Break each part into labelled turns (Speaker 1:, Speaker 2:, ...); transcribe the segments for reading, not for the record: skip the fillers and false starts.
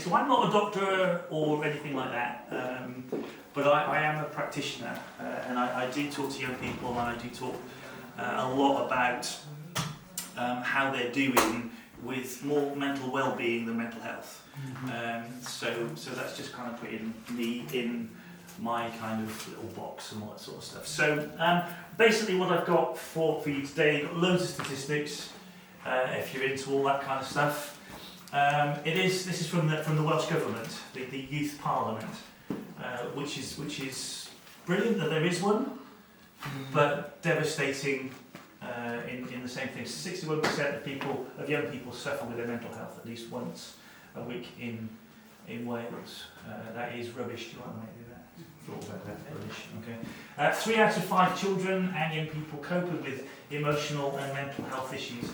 Speaker 1: So I'm not a doctor or anything like that, but I am a practitioner, and I do talk to young people, and I do talk a lot about how they're doing with more mental well-being than mental health. So that's just kind of putting me in my kind of little box and all that sort of stuff. So basically what I've got for you today, got loads of statistics, if you're into all that kind of stuff. This is from the Welsh Government, the Youth Parliament, which is brilliant that there is one, but devastating in the same thing. 61% of young people suffer with their mental health at least once a week in Wales. That is rubbish. Do you want to do that? Thought about that. Rubbish. Okay. 3 out of 5 children and young people coping with emotional and mental health issues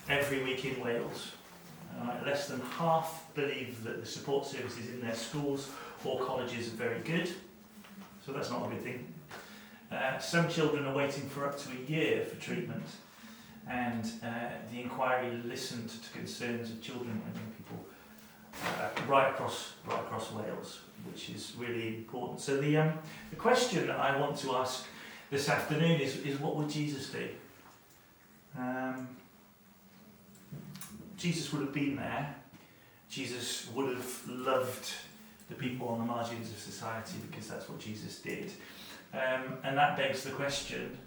Speaker 1: every week in Wales. Less than half believe that the support services in their schools or colleges are very good, so that's not a good thing. Some children are waiting for up to a year for treatment, and the inquiry listened to concerns of children and young people right across Wales, which is really important. So the question that I want to ask this afternoon is what would Jesus do? Jesus would have been there. Jesus would have loved the people on the margins of society, because that's what Jesus did. And that begs the question,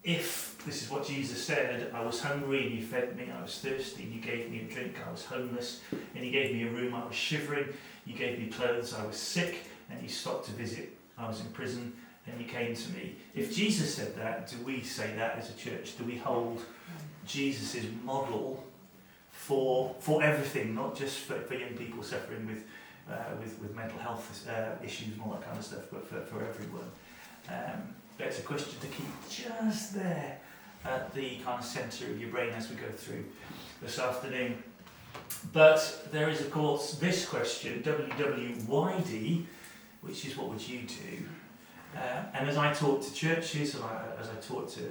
Speaker 1: if this is what Jesus said, I was hungry and you fed me, I was thirsty and you gave me a drink, I was homeless and you gave me a room, I was shivering, you gave me clothes, I was sick and you stopped to visit, I was in prison and you came to me. If Jesus said that, do we say that as a church? Do we hold Jesus' model for everything, not just for young people suffering with mental health issues and all that kind of stuff, but for everyone? That's a question to keep just there at the kind of centre of your brain as we go through this afternoon. But there is, of course, this question, WWYD, which is what would you do? And as I talk to churches, and as I talk to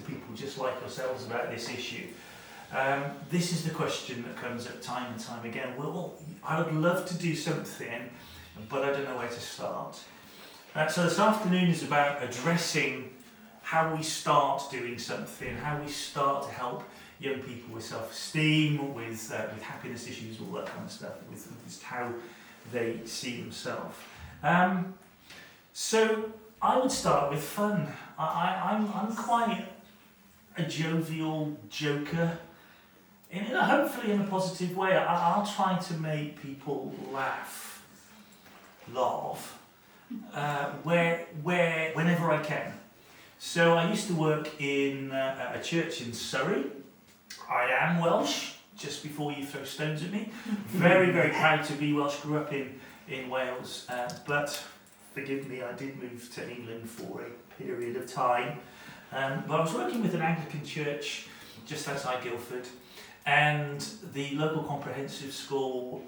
Speaker 1: people just like yourselves about this issue, this is the question that comes up time and time again. Well, I would love to do something, but I don't know where to start. So this afternoon is about addressing how we start doing something, how we start to help young people with self-esteem, with happiness issues, all that kind of stuff, with just how they see themselves. So I would start with fun. I'm quite a jovial joker, hopefully in a positive way. I'll try to make people laugh, whenever I can. So I used to work in a church in Surrey. I am Welsh, just before you throw stones at me. Very, very proud to be Welsh. Grew up in Wales, but forgive me, I did move to England for a period of time. But I was working with an Anglican church just outside Guildford, and the local comprehensive school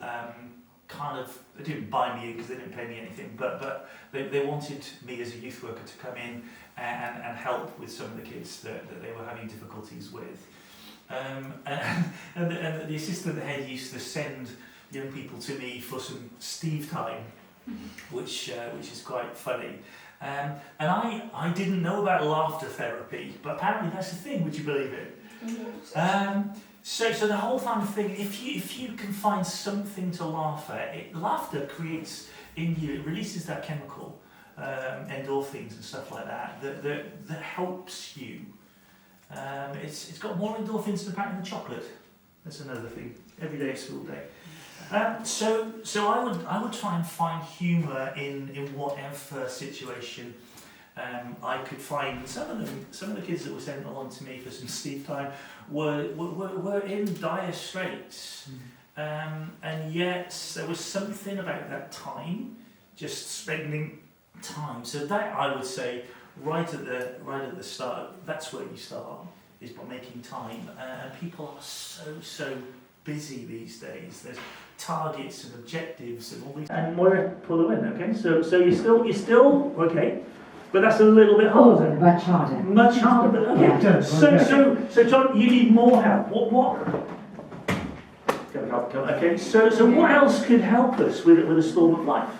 Speaker 1: they didn't buy me in because they didn't pay me anything, but they wanted me as a youth worker to come in and help with some of the kids that they were having difficulties with. And the assistant head used to send young people to me for some Steve time, which is quite funny. And I didn't know about laughter therapy, but apparently that's a thing. Would you believe it? So the whole kind of thing, if you can find something to laugh at, laughter creates in you, it releases that chemical, endorphins and stuff like that helps you. It's got more endorphins than apparently chocolate. That's another thing. Every day is school day. So I would try and find humour in whatever situation I could find. Some of the kids that were sent along to me for some Steve time were in dire straits, and yet there was something about that time, just spending time. So that, I would say, right at the start, that's where you start, is by making time. And people are so busy these days. There's targets and objectives and all these. And more for the win. Okay, so you're still okay, but that's a little bit harder.
Speaker 2: Oh, much harder.
Speaker 1: Much harder. Okay.
Speaker 2: Yeah.
Speaker 1: So John, you need more help. What? Okay, so what else could help us with a storm of life?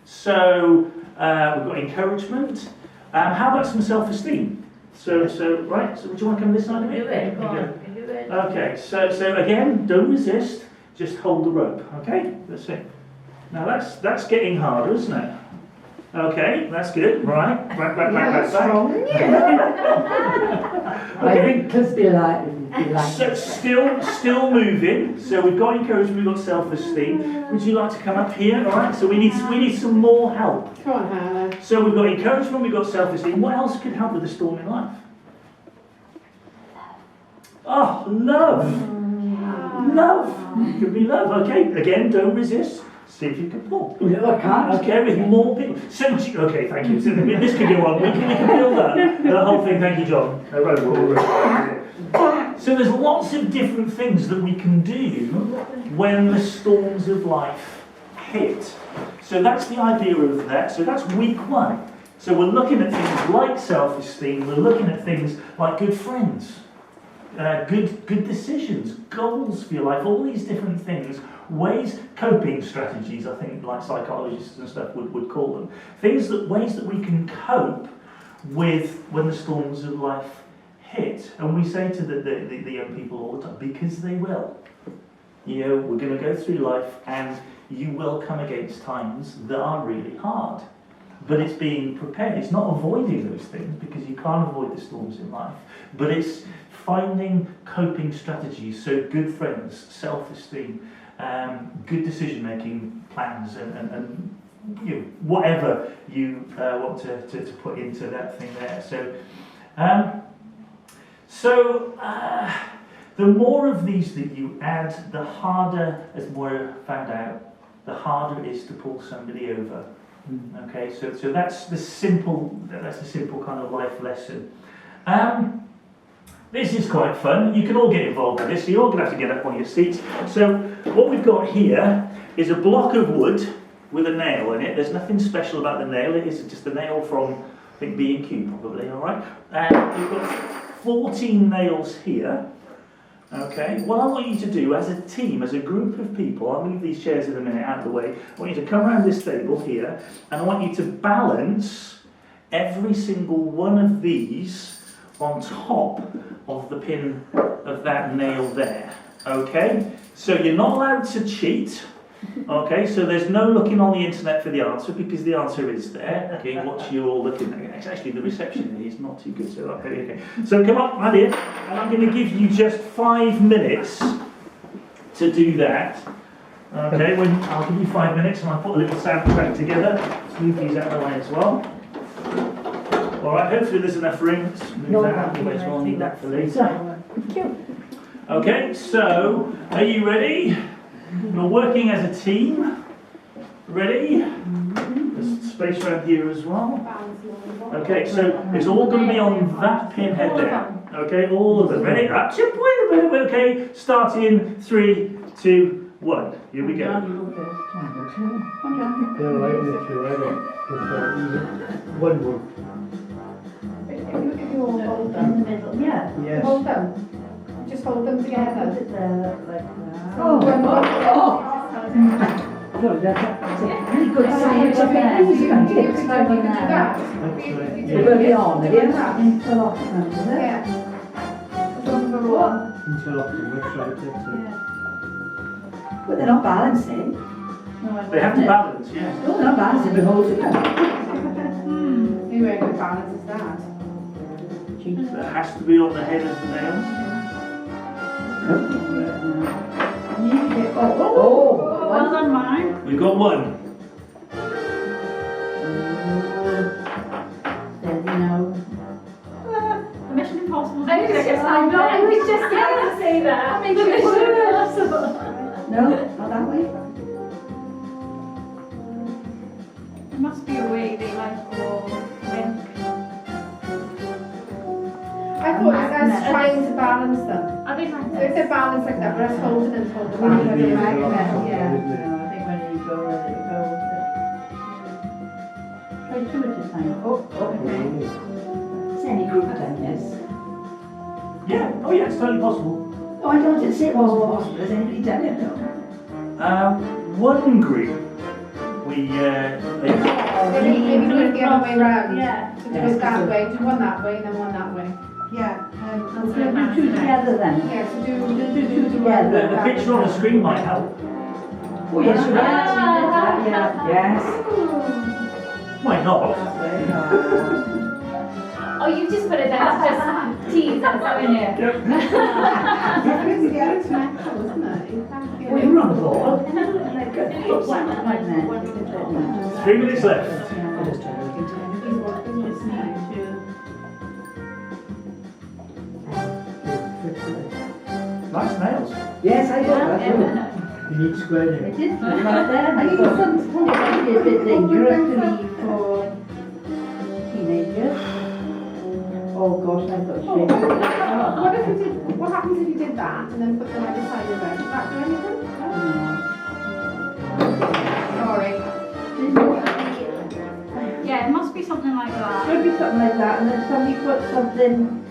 Speaker 1: So we've got encouragement. How about some self-esteem? So right. So would you want to come this side of me?
Speaker 2: Do it. Go on. Do it.
Speaker 1: Okay. So again, don't resist. Just hold the rope. Okay. That's it. Now that's getting harder, isn't it? Okay, that's good. Right. Back.
Speaker 3: Strong, I think because be like.
Speaker 1: So still moving. So we've got encouragement, we've got self-esteem. Would you like to come up here? All right. So we need some more help.
Speaker 3: Come on, Hannah.
Speaker 1: So we've got encouragement, we've got self-esteem. What else could help with a storm in life? Oh, love. Love. It could be love. Okay. Again, don't resist. See if you can pull.
Speaker 3: No, I can't.
Speaker 1: Okay, with more people. Okay, thank you. So this could go on. We can build that. The whole thing. Thank you, John. So there's lots of different things that we can do when the storms of life hit. So that's the idea of that. So that's week 1. So we're looking at things like self-esteem. We're looking at things like good friends, good decisions, goals for your life. All these different things, ways, coping strategies. I think like psychologists and stuff would call them ways that we can cope with when the storms of life hit. And we say to the young people all the time, because they will. You know, we're going to go through life and you will come against times that are really hard. But it's being prepared. It's not avoiding those things, because you can't avoid the storms in life. But it's finding coping strategies. So good friends, self-esteem, good decision-making plans, and you know, whatever you want to put into that thing there. So the more of these that you add, the harder, as Moira found out, the harder it is to pull somebody over. Okay, so that's the simple kind of life lesson. This is quite fun. You can all get involved with this. So you're all going to have to get up on your seats. So what we've got here is a block of wood with a nail in it. There's nothing special about the nail. It is just a nail from, I think, B&Q probably. All right. And we've got 14 nails here. Okay, what I want you to do as a team, as a group of people, I'll move these chairs in a minute out of the way. I want you to come around this table here, and I want you to balance every single one of these on top of the pin of that nail there. Okay, so you're not allowed to cheat. Okay, so there's no looking on the internet for the answer, because the answer is there. Okay, what you're all looking at. Actually, the reception is not too good, so okay. So come on, my dear, and I'm going to give you just 5 minutes to do that. Okay, I'll give you 5 minutes, and I'll put a little soundtrack together. Let's move these out of the way as well. All right, hopefully there's enough room. Let's move that out of the way as well. I'll need that for later. Okay, so are you ready? We're working as a team. Ready? There's space around here as well. Okay, so it's all going to be on that pinhead there. Okay, all of them. Ready? Up. Wait a minute. Okay, start in 3, 2, 1. Here we go.
Speaker 4: One more.
Speaker 3: If you all hold them in the middle. Yeah.
Speaker 4: Yes.
Speaker 3: Hold them. Just hold them together.
Speaker 2: Put it there, like that.
Speaker 3: Oh.
Speaker 2: No, that's really good scientific
Speaker 3: You could do that.
Speaker 2: We're going to be on, yes? Interlockment, is it?
Speaker 3: Yeah. Number 1.
Speaker 4: Interlocking, we'll try to get
Speaker 2: But they're not balancing.
Speaker 1: They have to balance, yes.
Speaker 2: No, they're not balancing, we're holding them.
Speaker 3: You ain't good balance is that.
Speaker 1: That has to be on the head of the nails.
Speaker 3: Well done, mine.
Speaker 1: We've got 1.
Speaker 3: Mission Impossible.
Speaker 2: I was just going to say that.
Speaker 3: Mission Impossible.
Speaker 2: No, not that way.
Speaker 3: There must be a way they like all link. I thought it was us trying to balance them.
Speaker 2: I think like
Speaker 3: So if they're balanced like that, but us holding them to hold the balance.
Speaker 4: Maybe it's
Speaker 2: Magnet,
Speaker 4: a lot of
Speaker 2: yeah.
Speaker 4: them, isn't it?
Speaker 2: No, I think when you go with it, go with it. Try 2 at a time. Okay. Is any group done this?
Speaker 1: Yeah, oh yeah, it's totally possible.
Speaker 2: Oh, Why don't it sit hospital? Has anybody done it though?
Speaker 1: One group, we,
Speaker 3: Maybe do it the other way round.
Speaker 5: Yeah.
Speaker 3: So do it that way, do one that way, and then one that way.
Speaker 5: Yeah.
Speaker 2: We'll do two together then.
Speaker 3: Yeah, so do
Speaker 2: Two together.
Speaker 1: the picture on the screen might help.
Speaker 2: Oh yes, you
Speaker 5: Ah.
Speaker 2: yeah. Yes.
Speaker 1: Might not.
Speaker 5: Oh, you just put it there to just tease us, haven't you?
Speaker 1: Yep.
Speaker 3: Yeah, it's natural, isn't it?
Speaker 2: Well, you're on the ball. Right
Speaker 1: 3 minutes left. Nice nails.
Speaker 2: Yes, I got that.
Speaker 4: You need square
Speaker 2: It
Speaker 4: nails.
Speaker 2: is right there. I think something might be a bit dangerous to leave for teenagers. Oh gosh, I've got shame.
Speaker 3: What if you did, what happens if you did that and then put them either side of it? Does that do anything? Sorry.
Speaker 5: Yeah, it must be something like that.
Speaker 2: Should be something like that, and then somebody put something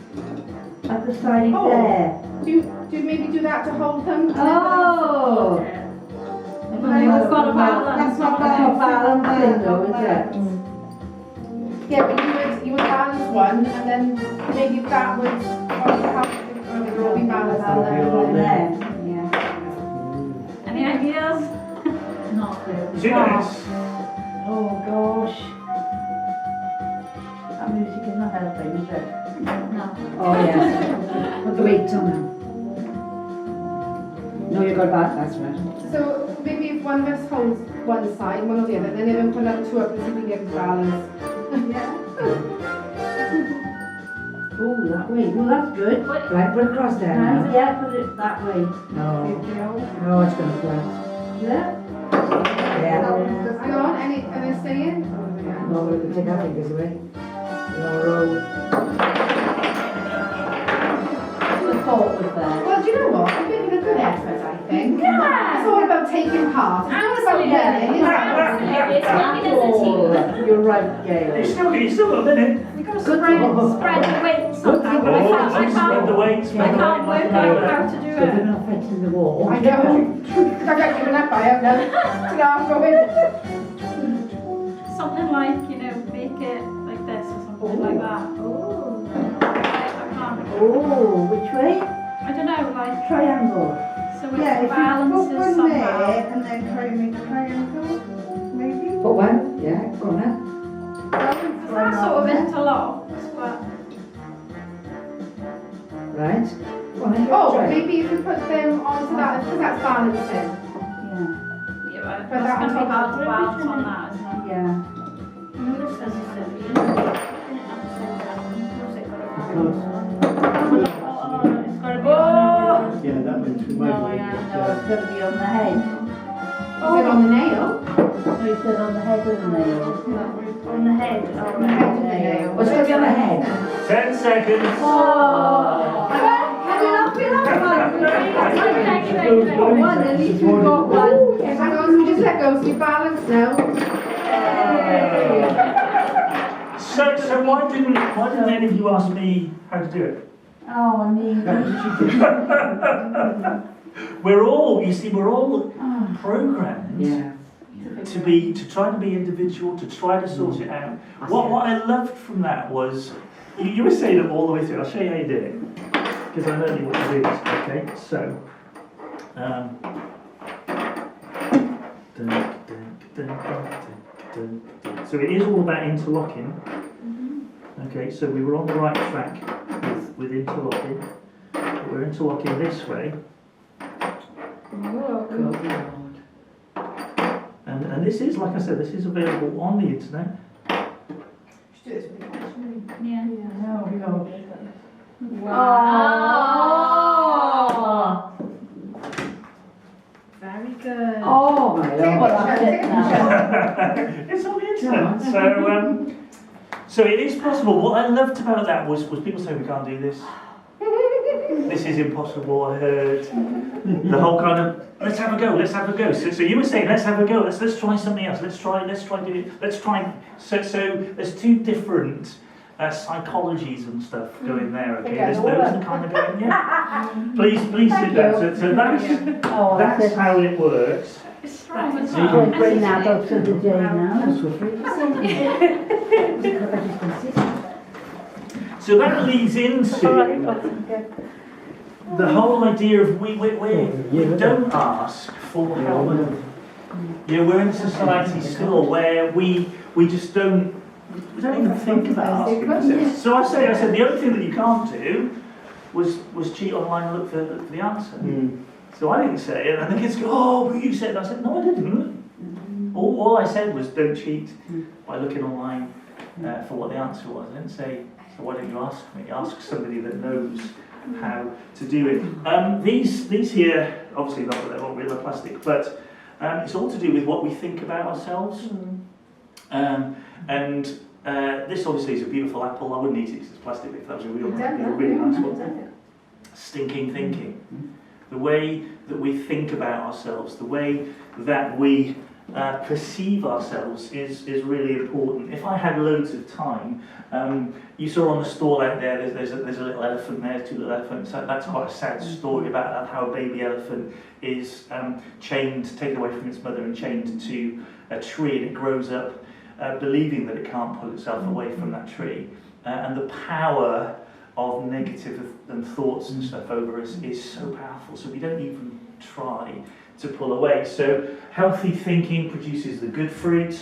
Speaker 2: at the side
Speaker 3: Oh.
Speaker 2: there.
Speaker 3: Do you maybe do that to hold them?
Speaker 2: Oh!
Speaker 5: You've got a balance.
Speaker 3: That's not
Speaker 2: That's not balancing though, is it?
Speaker 3: Yeah, but you would balance one and then maybe that would all be balanced on there.
Speaker 2: There. Yeah.
Speaker 5: Any ideas?
Speaker 2: Not good.
Speaker 1: 2 minutes.
Speaker 2: Oh gosh. That music is not helping, is it?
Speaker 5: No.
Speaker 2: Oh yes. Put the weight on them. No, you got that, that's right.
Speaker 3: So maybe if one of us holds one side, one or the other, then everyone put up two up and see if we can get it balanced. Yeah.
Speaker 2: Oh, that way. Well, that's good.
Speaker 5: What?
Speaker 2: Right, put it across there now. Yeah, put it that way. No. No, it's going to fly. Yeah? Yeah.
Speaker 3: Hang on, any saying?
Speaker 2: No, we're going to take our fingers away. No roll. The fault was there.
Speaker 3: Well, do you know what? You're making a good effort, I think.
Speaker 5: Yeah.
Speaker 3: It's all about taking part. It's not about
Speaker 5: Absolutely.
Speaker 3: winning, is it?
Speaker 5: Absolutely. It's working as a team.
Speaker 2: You're right, Gail.
Speaker 1: You still got a minute.
Speaker 5: You've got to
Speaker 2: Good
Speaker 5: spread
Speaker 2: job.
Speaker 5: the weight somehow.
Speaker 2: Good
Speaker 5: I
Speaker 2: job.
Speaker 5: can't,
Speaker 1: Spread the weight.
Speaker 5: I
Speaker 1: Spread the
Speaker 5: can't
Speaker 1: weight.
Speaker 5: work out how to do
Speaker 2: So they're
Speaker 5: it.
Speaker 2: not fighting the wall.
Speaker 3: I know. I got given up by it now. So I'm going.
Speaker 5: Something like, make it like this or something like that. Oh. I can't.
Speaker 2: Oh, which way?
Speaker 5: I don't know, like,
Speaker 2: Triangle.
Speaker 5: so it
Speaker 6: Yeah, if you put
Speaker 5: balances
Speaker 6: one
Speaker 5: somehow.
Speaker 6: there and then try and make a triangle, maybe.
Speaker 2: Put one? Yeah, go on then.
Speaker 5: Because that sort of interlocks, but
Speaker 2: Right. Go on then.
Speaker 3: Oh,
Speaker 2: try.
Speaker 3: maybe if you put them onto that, because that's balancing.
Speaker 2: Yeah.
Speaker 5: yeah, but
Speaker 3: But
Speaker 5: that's
Speaker 3: that
Speaker 5: going to be
Speaker 3: on
Speaker 5: hard
Speaker 3: top
Speaker 5: to
Speaker 3: of
Speaker 5: balance on that, isn't it?
Speaker 2: Yeah.
Speaker 5: Oh!
Speaker 4: Yeah, that went through my
Speaker 2: No,
Speaker 4: way.
Speaker 2: yeah, no, it's going to be on the head.
Speaker 3: Is it on the nail?
Speaker 2: No, you said on the head of the nail.
Speaker 5: On the head.
Speaker 3: On the head of the nail.
Speaker 2: What's going to be on the head?
Speaker 1: 10 seconds.
Speaker 2: Oh! One, at least we've got one.
Speaker 3: Hang on, so just let go, so you balance now.
Speaker 1: So why didn't any of you ask me how to do it?
Speaker 2: Oh, neat.
Speaker 1: We're all programmed
Speaker 2: Yeah.
Speaker 1: to try to be individual, to try to sort it out. What I loved from that was you were saying it all the way through. I'll show you how you did it because I know what to do. Okay, so. Dun, dun, dun, dun, dun, dun. So it is all about interlocking. Okay, so we were on the right track with interlocking. But we're interlocking this way. And this is, like I said, this is available on the internet.
Speaker 3: Just do this with the cash, shouldn't we?
Speaker 5: Yeah.
Speaker 2: No, no.
Speaker 5: Wow.
Speaker 3: Very good.
Speaker 2: Oh my lord, that's it now.
Speaker 1: It's on the internet. So it is possible. What I loved about that was people say we can't do this. This is impossible. I heard the whole kind of let's have a go. So you were saying let's have a go. Let's try something else. Let's try do it. Let's try. So there's two different psychologies and stuff go in there, okay?
Speaker 3: Okay,
Speaker 1: There's
Speaker 3: all
Speaker 1: those
Speaker 3: that.
Speaker 1: that kind of go in, yeah. Please sit down. So that's how it works.
Speaker 5: It's strong as
Speaker 2: So you
Speaker 5: well.
Speaker 2: can bring that up to the day now.
Speaker 1: So that leads into the whole idea of we don't ask for help. You know, we're in a society still where we just don't even think about asking ourselves. So I said the only thing that you can't do was cheat online and look for the answer. So I didn't say it, and the kids go, "Oh, but you said." I said, "No, I didn't. All I said was don't cheat by looking online for what the answer was. I didn't say, so why don't you ask me? Ask somebody that knows how to do it." These here, obviously not that they're all real plastic, but it's all to do with what we think about ourselves. And this obviously is a beautiful apple. I wouldn't eat it because it's plastic. If that was a really nice one. Stinking thinking. The way that we think about ourselves, the way that we perceive ourselves is really important. If I had loads of time, you saw on the stall out there, there's a little elephant there, 2 little elephants. That's quite a sad story about how a baby elephant is taken away from its mother and chained to a tree, and it grows up believing that it can't pull itself away from that tree. And the power of negative and thoughts and stuff over us is so powerful, so we don't even try to pull away. So healthy thinking produces the good fruit.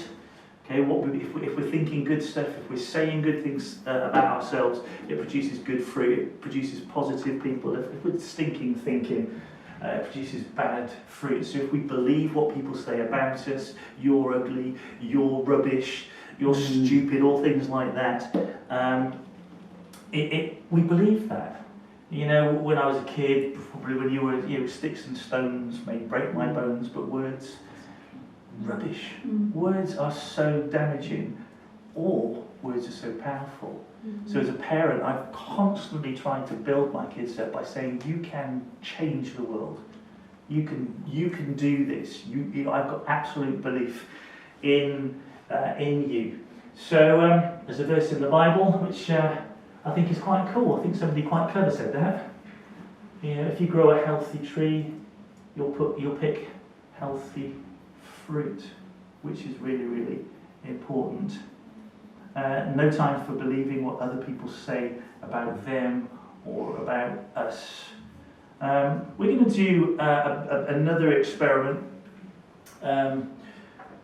Speaker 1: Okay, if we're thinking good stuff, if we're saying good things about ourselves, it produces good fruit, it produces positive people. If we're stinking thinking, it produces bad fruit. So if we believe what people say about us, you're ugly, you're rubbish, you're stupid, all things like that, we believe that. You know, when I was a kid, probably when you were sticks and stones may break my bones, but words, rubbish. Words are so damaging, or words are so powerful. So as a parent, I've constantly tried to build my kids up by saying, you can change the world. You can do this. I've got absolute belief in you. So there's a verse in the Bible which I think is quite cool. I think somebody quite clever said that. You know, if you grow a healthy tree, you'll pick healthy fruit, which is really, really important. No time for believing what other people say about them or about us. We're going to do another experiment,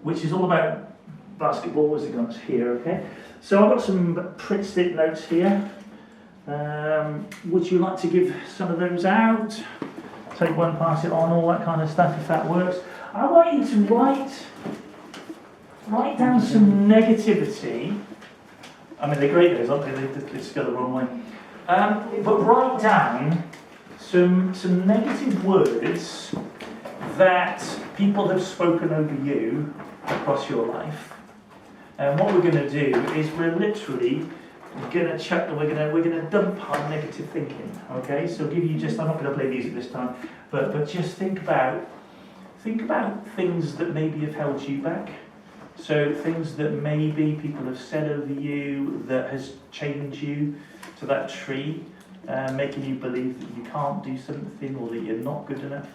Speaker 1: which is all about basketball. Where's it gone? It's here, okay? So I've got some print stick notes here. Would you like to give some of those out? Take one, pass it on, all that kind of stuff, if that works. I want you to write down some negativity. I mean, they're great those, aren't they? They just go the wrong way. But write down some negative words that people have spoken over you across your life. And what we're going to do is we're literally going to we're going to dump our negative thinking. Okay, so give you just, I'm not going to play music this time, but just think about things that maybe have held you back. So things that maybe people have said over you that has chained you to that tree, making you believe that you can't do something or that you're not good enough.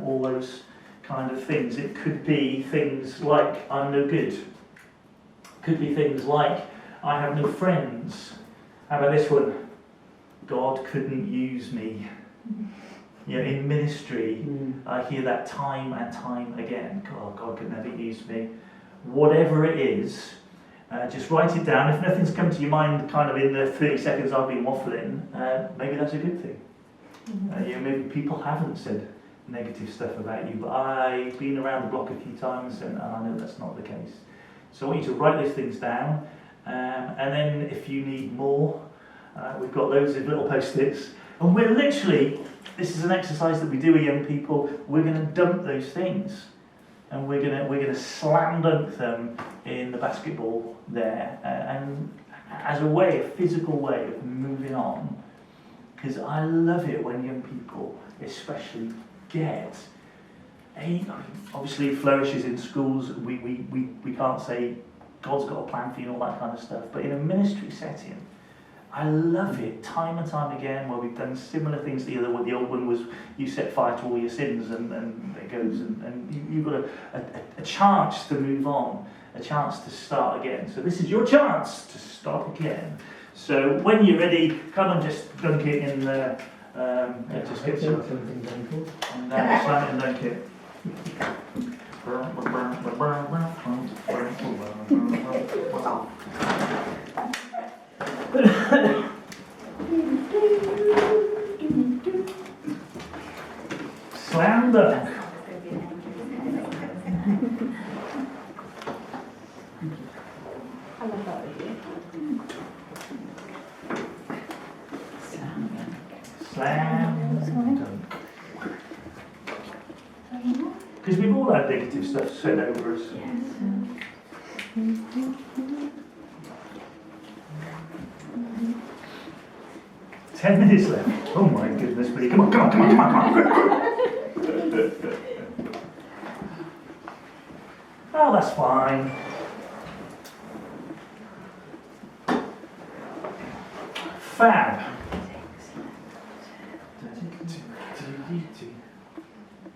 Speaker 1: All those kind of things. It could be things like I'm no good. Could be things like I have no friends. How about this one? God couldn't use me. You know, in ministry, I hear that time and time again. God could never use me. Whatever it is, just write it down. If nothing's come to your mind kind of in the 30 seconds I've been waffling, maybe that's a good thing. You know, maybe people haven't said negative stuff about you, but I've been around the block a few times and I know that's not the case. So I want you to write those things down, and then if you need more, we've got loads of little post-its, and we're literally, this is an exercise that we do with young people, we're going to dump those things, and we're going to slam dunk them in the basketball there, and as a way, a physical way of moving on, because I love it when young people especially get obviously flourishes in schools. We can't say God's got a plan for you and all that kind of stuff. But in a ministry setting, I love it time and time again where we've done similar things. The old one was you set fire to all your sins and it goes and you've got a chance to move on, a chance to start again. So this is your chance to start again. So when you're ready, come and just dunk it in the, just get some
Speaker 4: something simple.
Speaker 1: and slam it and dunk it. Slam dunk.
Speaker 5: I love that idea.
Speaker 1: Slam dunk. Because we've all had negative stuff said over us.
Speaker 5: Yes.
Speaker 1: 10 minutes left. Oh my goodness me. Come on. Oh, that's fine. Fab.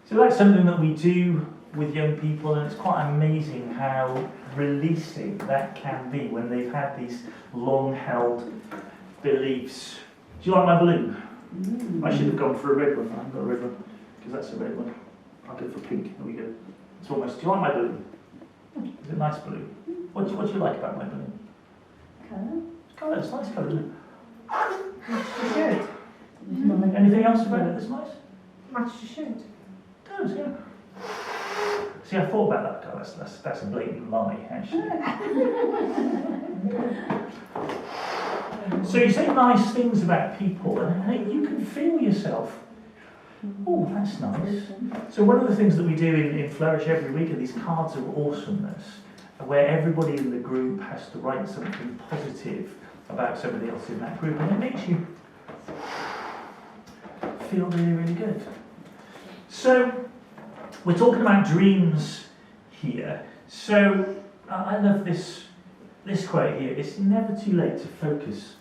Speaker 1: So that's something that we do with young people, and it's quite amazing how releasing that can be when they've had these long-held beliefs. Do you like my balloon? I should have gone for a red one. I haven't got a red one because that's a red one. I'll go for pink. There we go. It's almost. Do you like my balloon? It's a nice balloon. What do you like about my balloon? Colour. It's a nice colour, isn't it?
Speaker 6: Matched your shirt.
Speaker 1: Anything else about it that's nice?
Speaker 6: Matched your shirt.
Speaker 1: It does, yeah. See, I thought about that colour. That's a blatant lie, actually. So you say nice things about people, and you can feel yourself. Oh, that's nice. So one of the things that we do in Flourish every week are these cards of awesomeness, where everybody in the group has to write something positive about somebody else in that group, and it makes you feel really, really good. So we're talking about dreams here. So I love this quote here. It's never too late to focus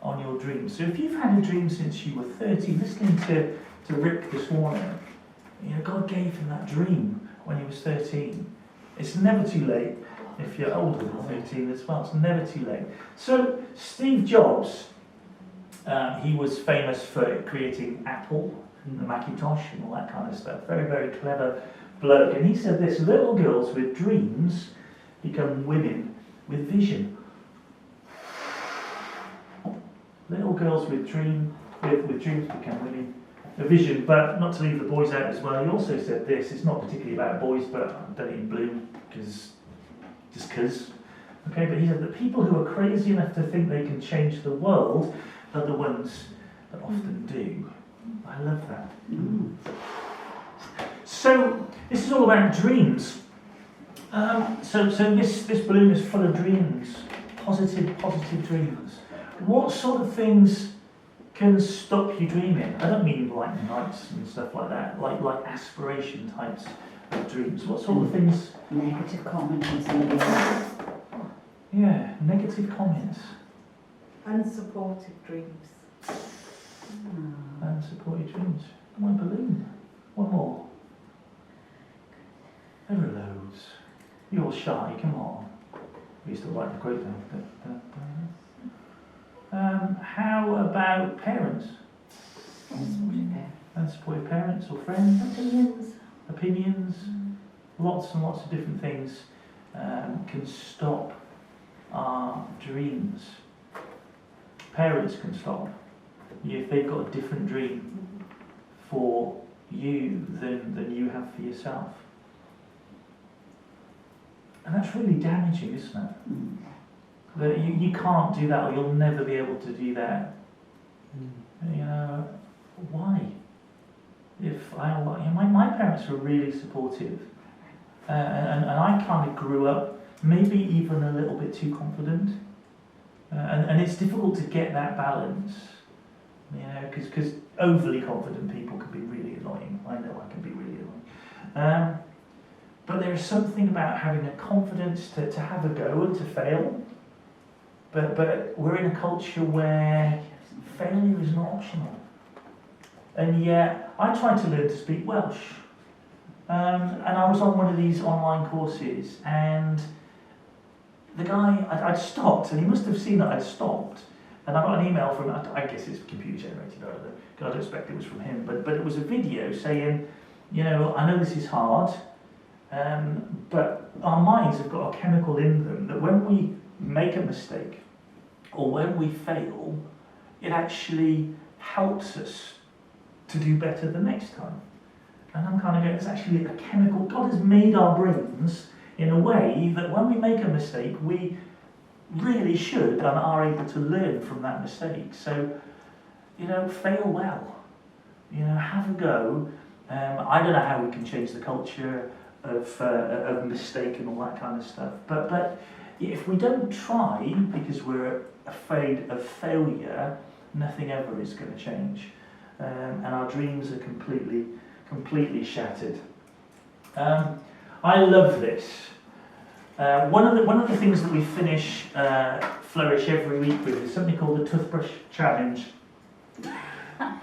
Speaker 1: on your dreams. So if you've had a dream since you were 30, listening to Rick this morning, God gave him that dream when he was 13. It's never too late if you're older than 13 as well. It's never too late. So Steve Jobs, he was famous for creating Apple and the Macintosh and all that kind of stuff. Very, very clever bloke. And he said this: little girls with dreams become women with vision. Little girls with dreams become women with vision. But not to leave the boys out as well, he also said this: it's not particularly about boys, but I've done it in blue because. Okay, but he said that people who are crazy enough to think they can change the world are the ones that often do. I love that. So this is all about dreams. So this balloon is full of dreams, positive dreams. What sort of things can stop you dreaming? I don't mean like nights and stuff like that, like aspiration types of dreams. What sort of things?
Speaker 2: Negative comments on somebody else.
Speaker 1: Yeah, negative comments.
Speaker 6: Unsupported dreams.
Speaker 1: Unsupported dreams. My balloon. One more. There are loads. You're shy, come on. We used to write the quote down. How about parents? Unsupported parents or friends? Opinions. Lots and lots of different things can stop our dreams. Parents can stop. If they've got a different dream for you than you have for yourself. And that's really damaging, isn't it? That you can't do that, or you'll never be able to do that. Why? My parents were really supportive, and I kind of grew up maybe even a little bit too confident, and it's difficult to get that balance, because overly confident people can be really annoying. I know I can be really annoying, But there is something about having a confidence to have a go and to fail. But we're in a culture where failure is not optional. And yet, I tried to learn to speak Welsh. And I was on one of these online courses, and the guy, I'd stopped, and he must have seen that I'd stopped. And I got an email from, I guess it's computer generated, I don't expect it was from him, but it was a video saying, you know, I know this is hard, but our minds have got a chemical in them that when we make a mistake, or when we fail, it actually helps us to do better the next time. And I'm kind of going, it's actually a chemical. God has made our brains in a way that when we make a mistake, we really should and are able to learn from that mistake. So, you know, fail well. You know, have a go. I don't know how we can change the culture of mistake and all that kind of stuff. But if we don't try because we're afraid of failure, nothing ever is going to change. And our dreams are completely shattered. I love this. One of the things that we finish Flourish every week with is something called the Toothbrush Challenge. I'm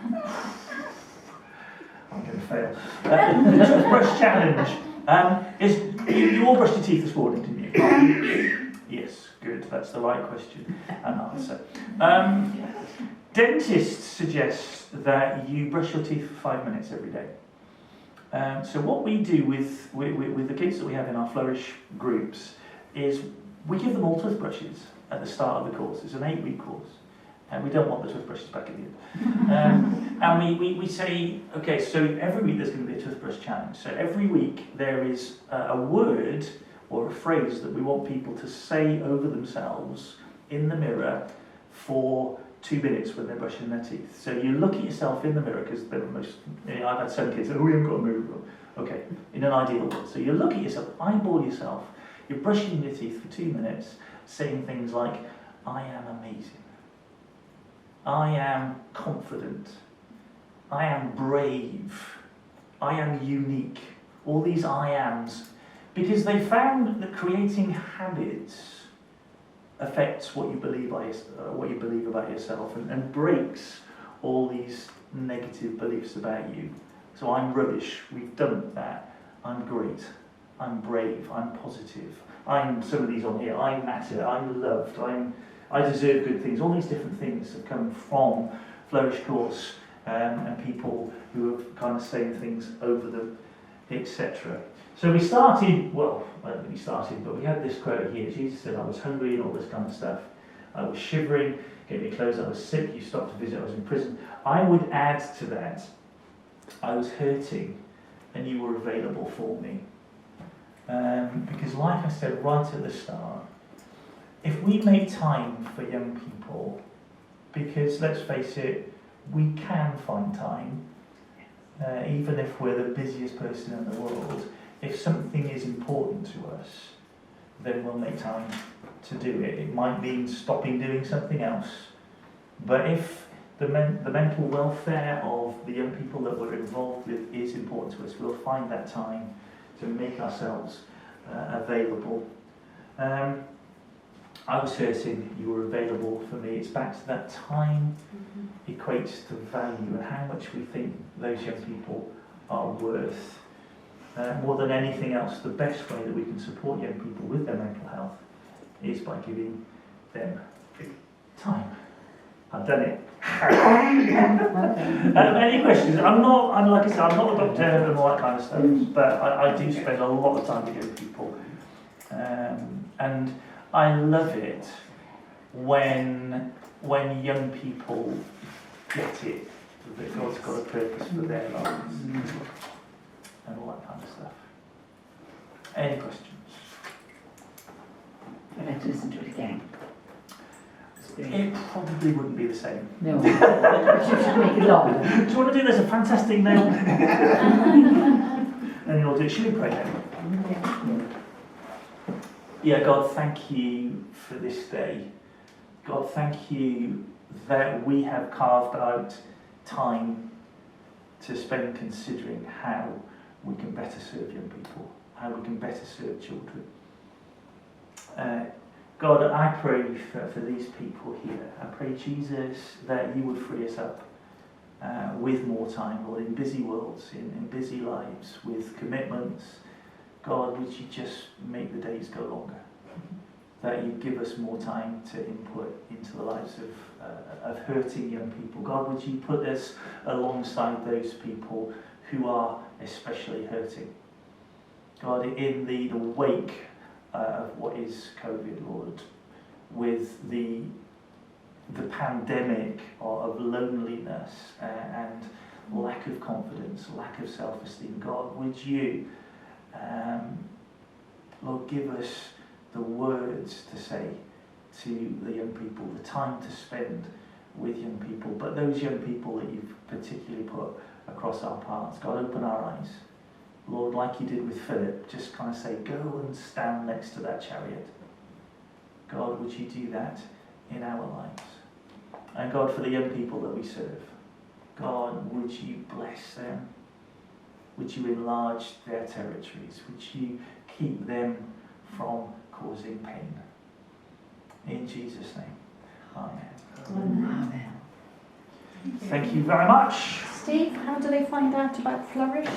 Speaker 1: going to fail. The Toothbrush Challenge is, you all brushed your teeth this morning, didn't you? Yes, good. That's the right question and answer. Dentists suggest that you brush your teeth for 5 minutes every day. So what we do with the kids that we have in our Flourish groups is we give them all toothbrushes at the start of the course. It's an 8-week course, and we don't want the toothbrushes back at the end. And we say, okay, so every week there's going to be a toothbrush challenge. So every week there is a word or a phrase that we want people to say over themselves in the mirror for 2 minutes when they're brushing their teeth. So you look at yourself in the mirror, because they're most, you know, I've had some kids say, oh, we haven't got a mirror. Okay, in an ideal world. So you look at yourself, eyeball yourself, you're brushing your teeth for 2 minutes, saying things like, I am amazing. I am confident. I am brave. I am unique. All these I ams. Because they found that creating habits affects what you believe about yourself, and breaks all these negative beliefs about you. So I'm rubbish. We've done that. I'm great. I'm brave. I'm positive. I'm some of these on here. I matter. I'm loved. I deserve good things. All these different things have come from Flourish course and people who have kind of saying things over them, etc. So we started, well, I don't think we started, but we had this quote here. Jesus said, I was hungry and all this kind of stuff. I was shivering, get me clothes, I was sick, you stopped to visit, I was in prison. I would add to that, I was hurting and you were available for me. Because like I said right at the start, if we make time for young people, because let's face it, we can find time, even if we're the busiest person in the world. If something is important to us, then we'll make time to do it. It might mean stopping doing something else. But if the mental welfare of the young people that we're involved with is important to us, we'll find that time to make ourselves available. I was hurting, you were available for me. It's back to that time equates to value and how much we think those young people are worth. More than anything else, the best way that we can support young people with their mental health is by giving them time. I've done it. Any questions? I'm like I said, I'm not a doctor and all that kind of stuff, but I do spend a lot of time with young people. And I love it when young people get it, that God's got a purpose for their lives. And all that kind of stuff. Any questions?
Speaker 2: I'd like to listen to it again.
Speaker 1: It probably wouldn't be the same.
Speaker 2: No, but you should make it longer.
Speaker 1: Do you want to do this? A fantastic nail? And you'll do it. Should we pray then? Yeah, God, thank you for this day. God, thank you that we have carved out time to spend considering how we can better serve young people, how we can better serve children. God, I pray for these people here. I pray, Jesus, that you would free us up with more time, Lord, in busy worlds, in busy lives, with commitments. God, would you just make the days go longer? That you give us more time to input into the lives of hurting young people. God, would you put us alongside those people who are especially hurting? God, in the wake of what is COVID, Lord, with the pandemic of loneliness and lack of confidence, lack of self-esteem, God, would you, Lord, give us the words to say to the young people, the time to spend with young people, but those young people that you've particularly put across our paths. God, open our eyes. Lord, like you did with Philip, just kind of say, go and stand next to that chariot. God, would you do that in our lives? And God, for the young people that we serve, God, would you bless them? Would you enlarge their territories? Would you keep them from causing pain? In Jesus' name, amen.
Speaker 2: Amen.
Speaker 1: Thank you very much.
Speaker 5: Steve, how do they find out about Flourish?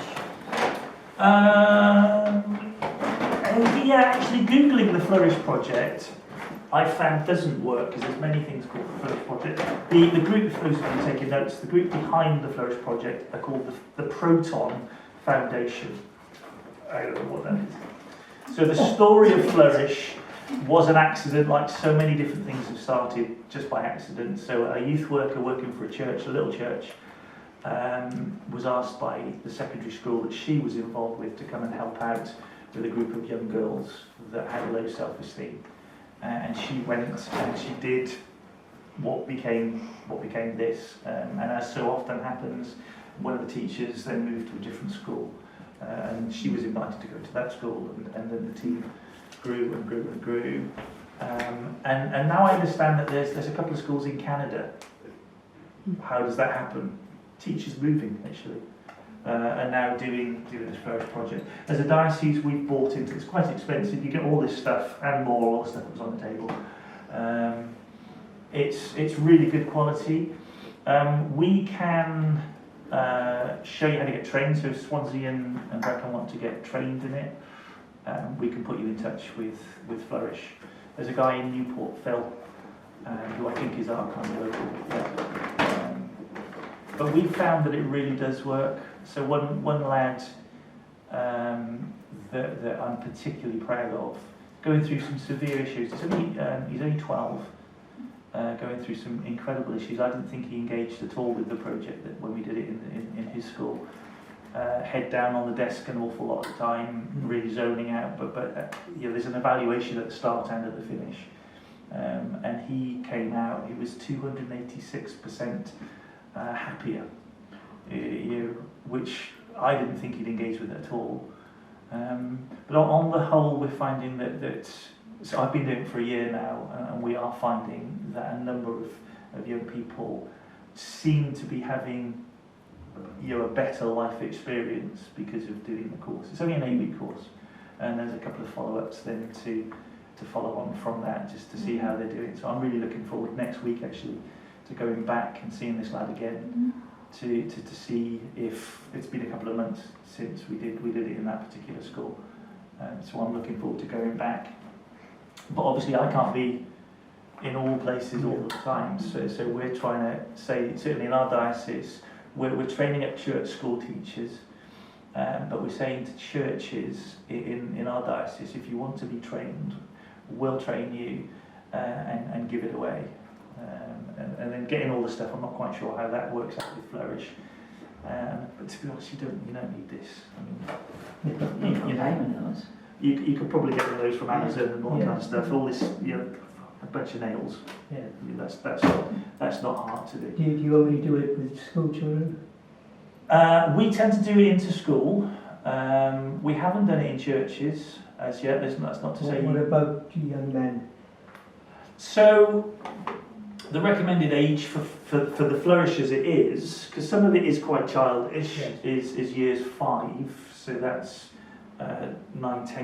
Speaker 1: Yeah, actually Googling the Flourish Project I found doesn't work because there's many things called the Flourish Project. The group, for those of you taking notes, the group behind the Flourish Project are called the Proton Foundation. I don't know what that is. So the story of Flourish was an accident, like so many different things have started just by accident. So a youth worker working for a church, a little church, was asked by the secondary school that she was involved with to come and help out with a group of young girls that had low self-esteem. And she went and she did what became this. And as so often happens, one of the teachers then moved to a different school. And she was invited to go to that school, and then the team grew and grew and grew. And now I understand that there's a couple of schools in Canada. How does that happen? Teachers moving, actually, and now doing this Flourish Project. As a diocese, we've bought into it. It's quite expensive. You get all this stuff and more, all the stuff that was on the table. It's really good quality. We can show you how to get trained. So if Swansea and Brecon want to get trained in it, we can put you in touch with Flourish. There's a guy in Newport, Phil, who I think is our kind of local. But we found that it really does work. So one lad that I'm particularly proud of, going through some severe issues. He's only 12, going through some incredible issues. I didn't think he engaged at all with the project when we did it in his school. Head down on the desk an awful lot of the time, really zoning out. But there's an evaluation at the start and at the finish. And he came out. He was 286%. Happier, which I didn't think he'd engage with at all. But on the whole, we're finding that so I've been doing it for a year now, and we are finding that a number of young people seem to be having a better life experience because of doing the course. It's only an 8-week course, and there's a couple of follow-ups then to follow on from that, just to see how they're doing. So I'm really looking forward next week, actually, to going back and seeing this lad again, to see if it's been a couple of months since we did it in that particular school. So I'm looking forward to going back. But obviously I can't be in all places all the time, so we're trying to say, certainly in our diocese, we're training up church school teachers, but we're saying to churches in our diocese, if you want to be trained, we'll train you and give it away. And then getting all the stuff, I'm not quite sure how that works out with Flourish. But to be honest, you don't need this. You could probably get one of those from Amazon and all that kind of stuff. All this, a bunch of nails. Yeah, that's not hard to do.
Speaker 4: Do you only do it with school children?
Speaker 1: We tend to do it into school. We haven't done it in churches as yet. That's not to say.
Speaker 4: What about young men?
Speaker 1: So, the recommended age for the Flourish as it is, because some of it is quite childish, is years 5. So that's 9, 10